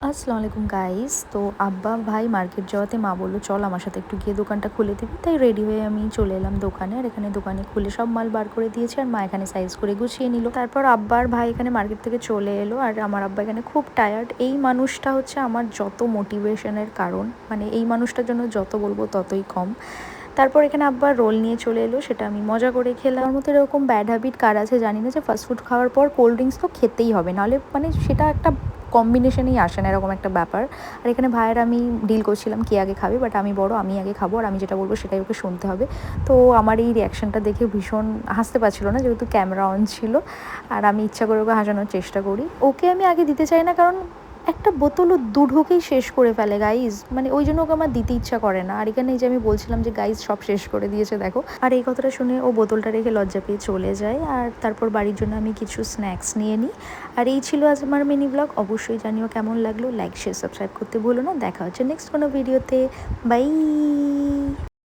আসসালামু আলাইকুম গাইস। তো আব্বা ভাই মার্কেট যাওয়াতে মা বললো চল আমার সাথে একটু গিয়ে দোকানটা খুলে দিবি। তাই রেডি হয়ে আমি চলে এলাম দোকানে। আর এখানে দোকানে খুলে সব মাল বার করে দিয়েছে আর মা এখানে সাইজ করে গুছিয়ে নিল। তারপর আব্বা আর ভাই এখানে মার্কেট থেকে চলে এলো আর আমার আব্বা এখানে খুব টায়ার্ড। এই মানুষটা হচ্ছে আমার যত মোটিভেশনের কারণ, মানে এই মানুষটার জন্য যত বলবো ততই কম। তারপর এখানে আব্বা রোল নিয়ে চলে এলো, সেটা আমি মজা করে খেলাম। আমার মতো এরকম ব্যাড হ্যাবিট কার আছে জানি না, যে ফাস্টফুড খাওয়ার পর কোল্ড ড্রিঙ্কস তো খেতেই হবে, নাহলে মানে সেটা একটা কম্বিনেশনেই আসে না, এরকম একটা ব্যাপার। আর এখানে ভাইয়ের আমি ডিল করছিলাম কে আগে খাবে, বাট আমি বড়, আমি আগে খাবো আর আমি যেটা বলবো সেটাই ওকে শুনতে হবে। তো আমার এই রিয়াকশানটা দেখে ভীষণ হাসতে পারছিল না, যেহেতু ক্যামেরা অন ছিল। আর আমি ইচ্ছা করে ওকে হাসানোর চেষ্টা করি। ওকে আমি আগে দিতে চাই না, কারণ একটা বোতলও ঢোকেই শেষ করে ফেলে গাইজ, মানে ওই জন্য ওকে আমার দিতে ইচ্ছা করে না। আর এখানে এই যে আমি বলছিলাম যে গাইজ সব শেষ করে দিয়েছে দেখো, আর এই কথাটা শুনে ও বোতলটা রেখে লজ্জা পেয়ে চলে যায়। আর তারপর বাড়ির জন্য আমি কিছু স্ন্যাক্স নিয়ে নিই। আর এই ছিল আজ আমার মিনি ব্লগ। অবশ্যই জানিও কেমন লাগলো, লাইক শেয়ার সাবস্ক্রাইব করতে ভুলো না। দেখা হচ্ছে নেক্সট কোনো ভিডিওতে। বাই।